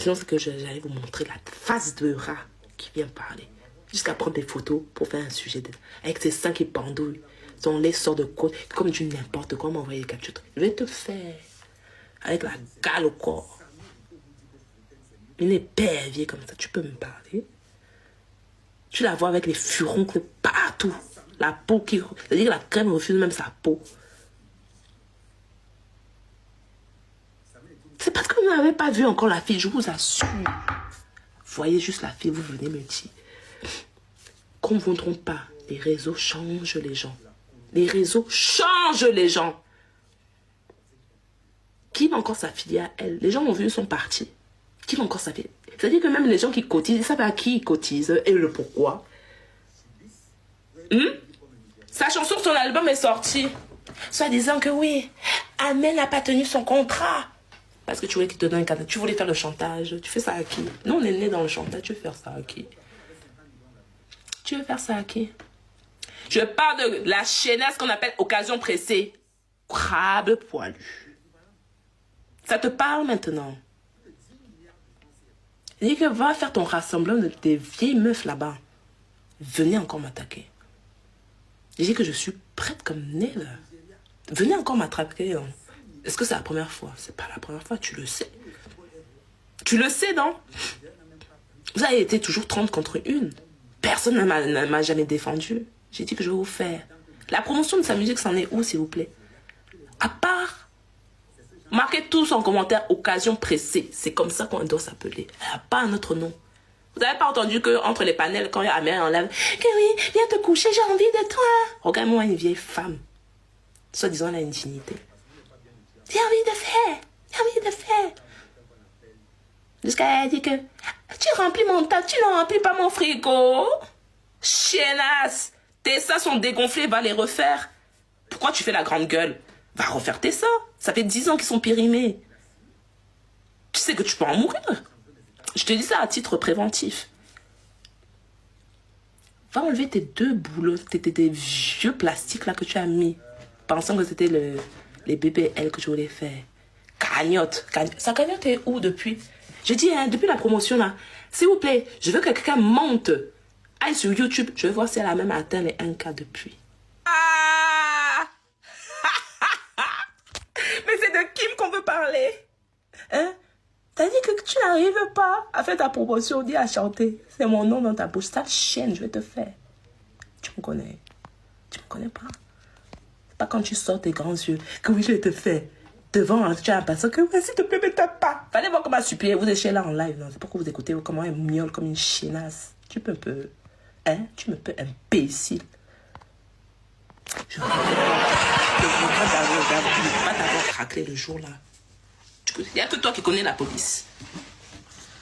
Sinon, c'est que j'allais vous montrer la face de rat qui vient parler. Jusqu'à prendre des photos pour faire un sujet avec ses seins qui pendouillent. Son lait sort de côte, comme du n'importe quoi, m'envoyer les captures. Je vais te faire. Avec la gale au corps. Une épervier comme ça, tu peux me parler? Tu la vois avec les furoncles partout. La peau qui... C'est-à-dire que la crème refuse même sa peau. C'est parce que vous n'avez pas vu encore la fille, je vous assure. Voyez juste la fille, vous venez me dire. Qu'on ne vous trompe pas, les réseaux changent les gens. Les réseaux changent les gens. Qui va encore s'affilier à elle? Les gens ont vu, ils sont partis. Qui va encore s'affilier? C'est-à-dire que même les gens qui cotisent, ils savent à qui ils cotisent et le pourquoi. Sa chanson, son album est sorti. Soit disant que oui, Amel n'a pas tenu son contrat. Parce que tu voulais qu'il te donne un cadeau. Tu voulais faire le chantage. Tu fais ça à qui? Nous, on est nés dans le chantage. Tu veux faire ça à qui? Tu veux faire ça à qui? Je parle de la chaînasse qu'on appelle occasion pressée. Crabe poilu. Ça te parle maintenant? Dis que va faire ton rassemblement de tes vieilles meufs là-bas. Venez encore m'attaquer. Je dis que je suis prête comme neige. Venez encore m'attraper. Hein. Est-ce que c'est la première fois? C'est pas la première fois, tu le sais. Tu le sais, non? Vous avez été toujours 30 contre 1. Personne ne m'a jamais défendu. J'ai dit que je vais vous faire. La promotion de sa musique, c'en est où, s'il vous plaît? À part, marquez tous en commentaire occasion pressée. C'est comme ça qu'on doit s'appeler. Elle n'a pas un autre nom. Vous n'avez pas entendu qu'entre les panels, quand il y a Amel en live, que oui, viens te coucher, j'ai envie de toi. Regarde-moi une vieille femme. Soit disant, elle a une dignité. J'ai envie de faire. J'ai envie de faire. Jusqu'à elle dit que tu remplis mon tas, tu ne remplis pas mon frigo. Chiennasse. Tes seins sont dégonflés, va les refaire. Pourquoi tu fais la grande gueule? Va refaire tes seins. Ça fait 10 ans qu'ils sont périmés. Tu sais que tu peux en mourir. Je te dis ça à titre préventif. Va enlever tes 2 boulots, tes vieux plastiques là que tu as mis, pensant que c'était les BBL que je voulais faire. Cagnotte. Sa cagnotte est où depuis? Je dis, hein, depuis la promotion là, s'il vous plaît, je veux que quelqu'un monte. Aille sur YouTube, je veux voir si elle a même atteint les 1K depuis. Ah mais c'est de Kim qu'on veut parler. Hein? T'as dit que tu n'arrives pas à faire ta promotion, dis à chanter. C'est mon nom dans ta bouche. Sale chienne, je vais te faire. Tu me connais. Tu me connais pas. C'est pas quand tu sors tes grands yeux que oui, je vais te faire. Devant un chat, parce que ouais, s'il te plaît, ne tape pas. Fallait voir comment supplier. Vous êtes là en live. Non, c'est pourquoi vous écoutez comment elle miaule comme une chinasse. Tu peux un peu. Hein? Tu me peux imbécile. Je regrette pas t'avoir craqué le jour là. Il n'y a que toi qui connais la police.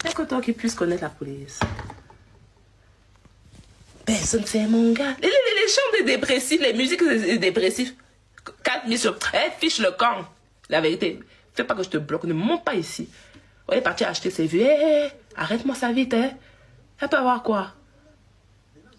Il n'y a que toi qui puisse connaître la police. Personne fait mon gars. Les chants des dépressifs, les musiques des dépressifs. 4 sur... Eh, fiche le camp. La vérité. Fais pas que je te bloque. Ne monte pas ici. On est parti acheter ses vues. Hey, arrête-moi ça vite. Hein. Elle peut avoir quoi?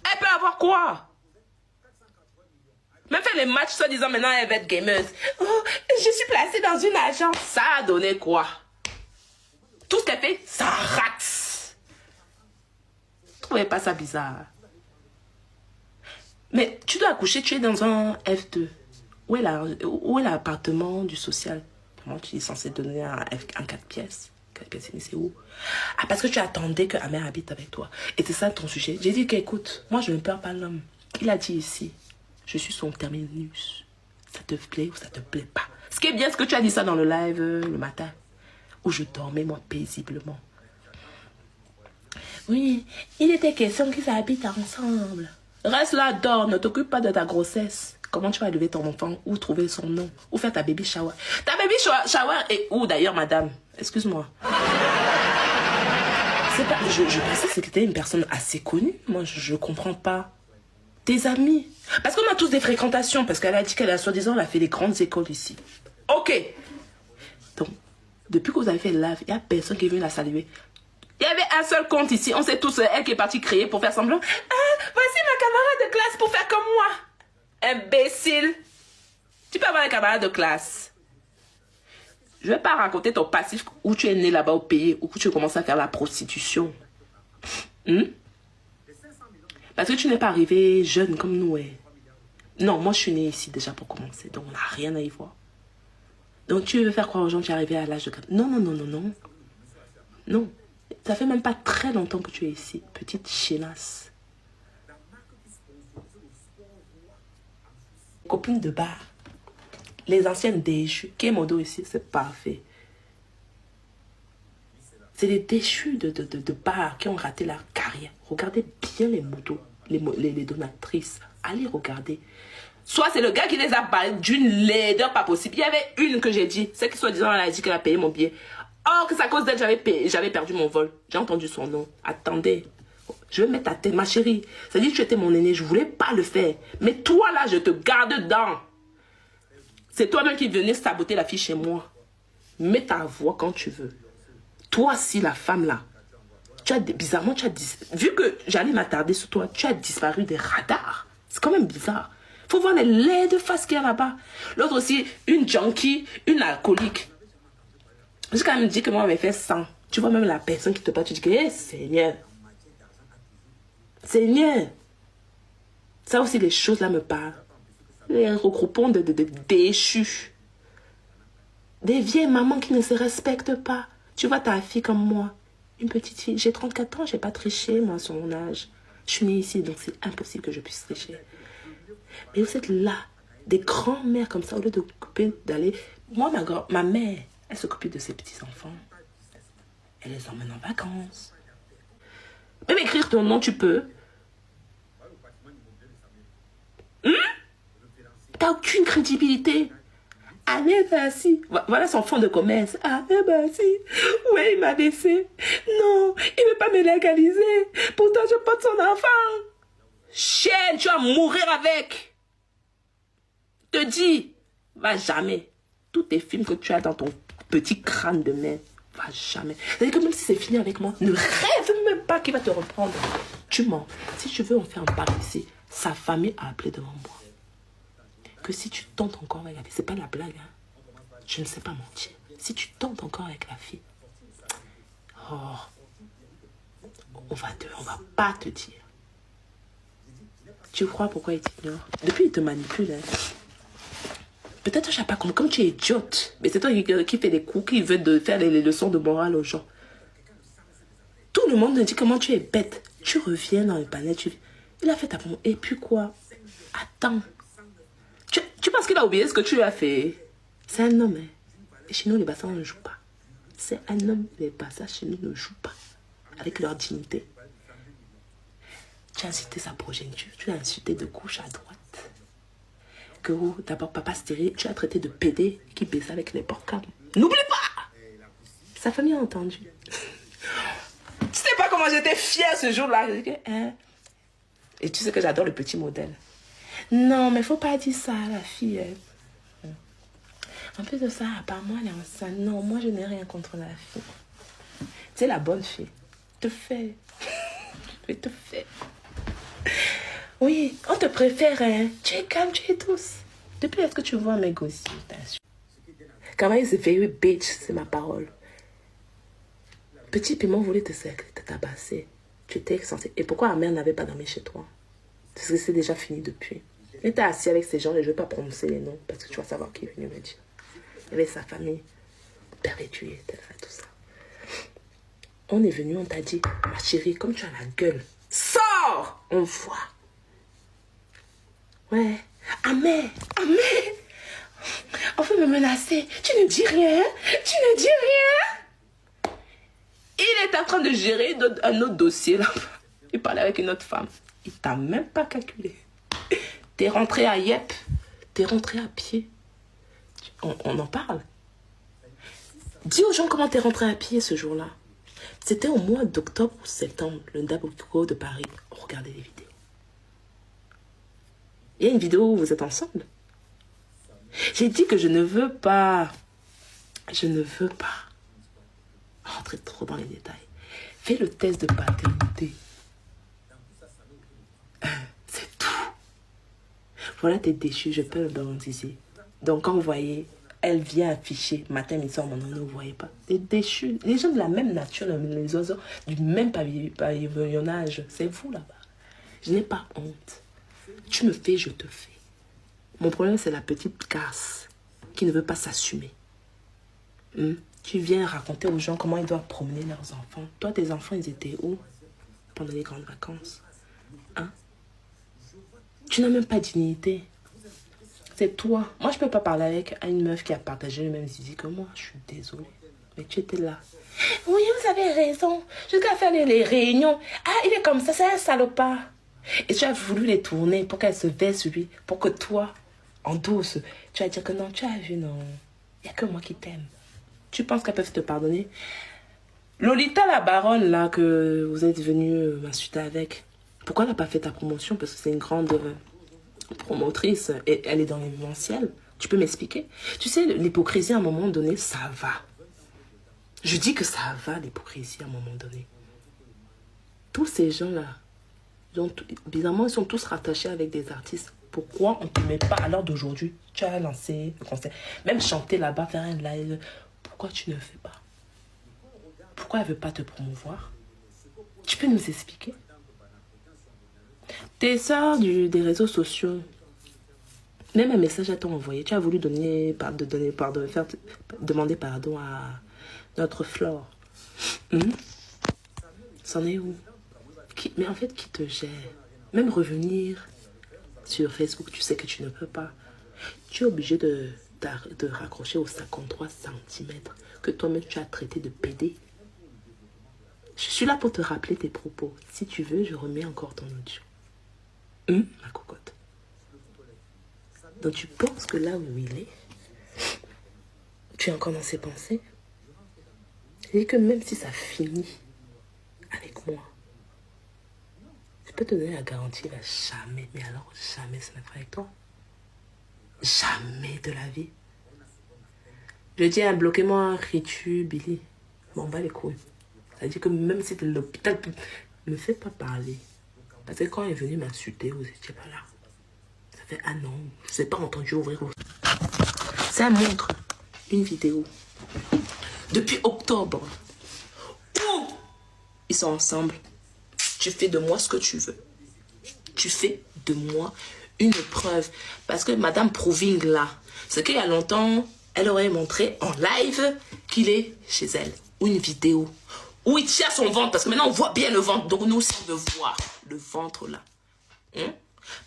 Elle peut avoir quoi? Même fait les matchs, soi-disant, maintenant, elle va être gameuse. Oh, je suis placée dans une agence. Ça a donné quoi? Tout ce qu'elle fait, ça rate. Vous trouvez pas ça bizarre? Mais tu dois accoucher, tu es dans un F2. Où est l'appartement du social? Comment tu es censé donner un 4 pièces? 4 pièces, c'est où? Ah, parce que tu attendais que Amel habite avec toi. Et c'est ça ton sujet. J'ai dit qu'écoute, moi je ne perds pas l'homme. Il a dit ici. Je suis son terminus. Ça te plaît ou ça te plaît pas? Ce qui est bien, c'est que tu as dit ça dans le live le matin. Où je dormais, moi, paisiblement. Oui, il était question qu'ils habitent ensemble. Reste là, dors, ne t'occupe pas de ta grossesse. Comment tu vas élever ton enfant? Où trouver son nom? Où faire ta baby shower? Ta baby shower est où d'ailleurs, madame? Excuse-moi. Je pensais que c'était une personne assez connue. Moi, je comprends pas. Tes amis. Parce qu'on a tous des fréquentations. Parce qu'elle a dit qu'elle a soi-disant, elle a fait des grandes écoles ici. Ok. Donc, depuis que vous avez fait le live, il n'y a personne qui est venu la saluer. Il y avait un seul compte ici. On sait tous, elle qui est partie créer pour faire semblant. Ah, voici ma camarade de classe pour faire comme moi. Imbécile. Tu peux avoir un camarade de classe. Je vais pas raconter ton passif où tu es né là-bas au pays, où tu commences à faire la prostitution. Parce que tu n'es pas arrivé jeune comme nous. Non, moi je suis née ici déjà pour commencer, donc on n'a rien à y voir. Donc tu veux faire croire aux gens que tu es arrivé à l'âge de 4. Non, non, non, non, non. Non. Ça fait même pas très longtemps que tu es ici, petite chénasse. Copine de bar. Les anciennes déchues. Qui est mon dos ici, c'est parfait. C'est les déchus de bar qui ont raté leur carrière. Regardez bien les motos, les donatrices. Allez regarder. Soit c'est le gars qui les a balayés d'une laideur pas possible. Il y avait une que j'ai dit. Celle qui soi-disant elle a dit qu'elle a payé mon billet. Or que c'est à cause d'elle j'avais perdu mon vol. J'ai entendu son nom. Attendez. Je vais mettre ta tête, ma chérie. Ça dit que tu étais mon aîné. Je voulais pas le faire. Mais toi là, je te garde dedans. C'est toi-même qui venais saboter la fille chez moi. Mets ta voix quand tu veux. Toi, si la femme là, bizarrement, vu que j'allais m'attarder sur toi, tu as disparu des radars. C'est quand même bizarre. Faut voir les laides faces qu'il y a là-bas. L'autre aussi, une junkie, une alcoolique. J'ai quand même dit que moi, j'avais fait 100. Tu vois même la personne qui te parle, tu dis que, hey, Seigneur. Seigneur. Ça aussi, les choses là me parlent. Les regroupons de déchus. Des vieilles mamans qui ne se respectent pas. Tu vois ta fille comme moi. Une petite fille. J'ai 34 ans, j'ai pas triché, moi, sur mon âge. Je suis née ici, donc c'est impossible que je puisse tricher. Mais vous êtes là, des grands-mères comme ça, au lieu de couper, d'aller... Moi, ma mère, elle s'occupe de ses petits-enfants. Elle les emmène en vacances. Même écrire ton nom, tu peux. T'as aucune crédibilité. Allez, vas-y. Voilà son fonds de commerce. Allez, vas-y. Ouais, il m'a laissé. Non, il ne veut pas me légaliser. Pourtant, je porte son enfant. Chienne, tu vas mourir avec. Te dis, va jamais. Tous tes films que tu as dans ton petit crâne de merde, va jamais. C'est-à-dire que même si c'est fini avec moi, ne rêve même pas qu'il va te reprendre. Tu mens. Si tu veux en faire un pari ici, sa famille a appelé devant moi. Que si tu tentes encore avec la fille, c'est pas la blague, hein. Je ne sais pas mentir. Si tu tentes encore avec la fille, oh, on va pas te dire. Tu crois pourquoi il t'ignore? Depuis, il te manipule, hein. Peut-être que je sais pas comme tu es idiote. Mais c'est toi qui fais des coups, qui veut faire les leçons de morale aux gens. Tout le monde me dit comment tu es bête. Tu reviens dans le palais, il a fait ta pomme. Et puis quoi? Attends. Tu penses qu'il a oublié ce que tu lui as fait? C'est un homme, hein. Et chez nous, les bassins, on ne joue pas. C'est un homme, les bassins chez nous ne jouent pas. Avec leur dignité. Tu as insulté sa progéniture. Tu l'as insulté de gauche à droite. Que d'abord, papa stérile, tu as traité de pédé qui baissait avec n'importe quoi. N'oublie pas! Sa famille a entendu. Tu sais pas comment j'étais fière ce jour-là. Hein? Et tu sais que j'adore le petit modèle. Non, mais faut pas dire ça à la fille. Hein. En plus de ça, à part moi, elle est enceinte. Non, moi, je n'ai rien contre la fille. Tu sais, la bonne fille. Te fait. Je te fais. Oui, on te préfère, hein. Tu es calme, tu es douce. Depuis, est-ce que tu vois mes gosses? Quand même, c'est very bitch, c'est ma parole. Petit piment voulait te tabasser. Tu étais censé... Et pourquoi la mère n'avait pas dormi chez toi? Parce que c'est déjà fini depuis. Il était assis avec ces gens et je ne vais pas prononcer les noms parce que tu vas savoir qui est venu me dire. Il avait sa famille perpétuée, tout ça. On est venu, on t'a dit, ma chérie, comme tu as la gueule, sors! On voit. Ouais. Amé, on veut me menacer. Tu ne dis rien. Tu ne dis rien. Il est en train de gérer un autre dossier là. Il parlait avec une autre femme. Il t'a même pas calculé. T'es rentré à Yep. T'es rentré à pied. On en parle. Dis aux gens comment t'es rentré à pied ce jour-là. C'était au mois d'octobre ou septembre, le Daboco de Paris. Regardez les vidéos. Il y a une vidéo où vous êtes ensemble. J'ai dit que je ne veux pas. Je ne veux pas rentrer trop dans les détails. Fais le test de paternité. C'est tout. Voilà, t'es déchu, je peux le garantiser. Donc, quand vous voyez Elle vient afficher, matin, midi, soir, maintenant, ne vous voyez pas. Des déchus, les gens de la même nature, les oiseaux, du même pavillonnage, c'est vous là-bas. Je n'ai pas honte. Tu me fais, je te fais. Mon problème, c'est la petite casse qui ne veut pas s'assumer. Tu viens raconter aux gens comment ils doivent promener leurs enfants. Toi, tes enfants, ils étaient où pendant les grandes vacances? Hein? Tu n'as même pas de dignité. C'est toi. Moi, je peux pas parler avec une meuf qui a partagé les mêmes idées que moi. Je suis désolée. Mais tu étais là. Oui, vous avez raison. Jusqu'à faire les réunions. Ah, il est comme ça, c'est un salopard. Et tu as voulu les tourner pour qu'elle se verse sur lui. Pour que toi, en douce, tu vas dire que non, tu as vu, non. Il n'y a que moi qui t'aime. Tu penses qu'elles peuvent te pardonner? Lolita, la baronne, là, que vous êtes venu m'insulter avec, pourquoi elle n'a pas fait ta promotion? Parce que c'est une grande promotrice et elle est dans l'événementiel. Tu peux m'expliquer? Tu sais, l'hypocrisie, à un moment donné, ça va. Je dis que ça va, l'hypocrisie, à un moment donné. Tous ces gens-là, bizarrement, ils sont tous rattachés avec des artistes. Pourquoi on ne te met pas à l'heure d'aujourd'hui? Tu as lancé le concert. Même chanter là-bas, faire un live. Pourquoi tu ne le fais pas? Pourquoi elle ne veut pas te promouvoir? Tu peux nous expliquer? Tes sœurs des réseaux sociaux, même un message à t'ont envoyé. Tu as voulu demander pardon à notre Flore. C'en est où? Mais en fait, qui te gère? Même revenir sur Facebook, tu sais que tu ne peux pas. Tu es obligé de raccrocher aux 53 centimètres que toi-même tu as traité de PD. Je suis là pour te rappeler tes propos. Si tu veux, je remets encore ton audio. Ma cocotte. Donc tu penses que là où il est, tu es encore dans ses pensées? Et que même si ça finit avec moi, je peux te donner la garantie, il va jamais, mais alors jamais se mettre avec toi. Jamais de la vie. Je dis, bloquez-moi, Ritu, Billy. M'en bats les couilles. Ça veut dire que même si t'es à l'hôpital, ne me fais pas parler. Parce que quand il est venu m'insulter, vous n'étiez pas là. Ça fait un an. Je n'ai pas entendu ouvrir. Ça montre une vidéo. Depuis octobre. Où ils sont ensemble. Tu fais de moi ce que tu veux. Tu fais de moi une preuve. Parce que Madame Proving là, c'est qu'il y a longtemps, elle aurait montré en live qu'il est chez elle. Ou une vidéo. Où il tient son ventre. Parce que maintenant on voit bien le ventre. Donc nous aussi on veut voir le ventre là.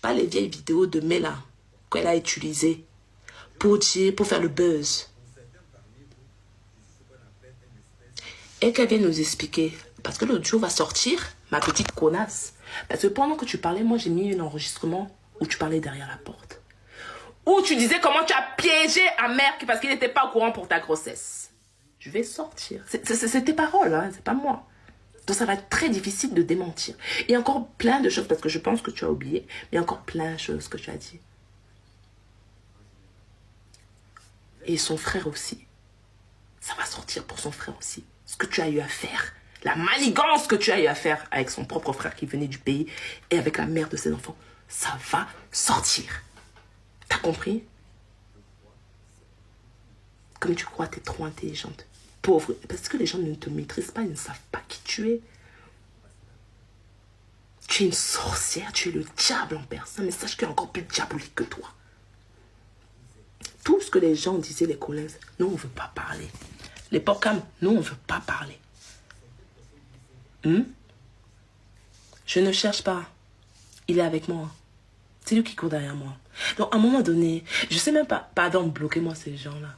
Pas les vieilles vidéos de Mela qu'elle a utilisées pour faire le buzz. Et qu'elle vienne nous expliquer. Parce que l'audio va sortir, ma petite connasse. Parce que pendant que tu parlais, moi j'ai mis un enregistrement où tu parlais derrière la porte. Où tu disais comment tu as piégé un mère parce qu'il n'était pas au courant pour ta grossesse. Je vais sortir. C'est tes paroles, hein, c'est pas moi. Donc ça va être très difficile de démentir. Il y a encore plein de choses, parce que je pense que tu as oublié, mais il y a encore plein de choses que tu as dit. Et son frère aussi. Ça va sortir pour son frère aussi. Ce que tu as eu à faire. La manigance que tu as eu à faire avec son propre frère qui venait du pays et avec la mère de ses enfants. Ça va sortir. T'as compris? Comme tu crois, t'es trop intelligente. Pauvre. Parce que les gens ne te maîtrisent pas, ils ne savent pas qui tu es. Tu es une sorcière, tu es le diable en personne. Mais sache qu'il y a encore plus diabolique que toi. Tout ce que les gens disaient, les collègues, nous on ne veut pas parler. Les porcams, nous on ne veut pas parler. Je ne cherche pas. Il est avec moi. C'est lui qui court derrière moi. Donc à un moment donné, je sais même pas, pardon, bloquez-moi ces gens-là.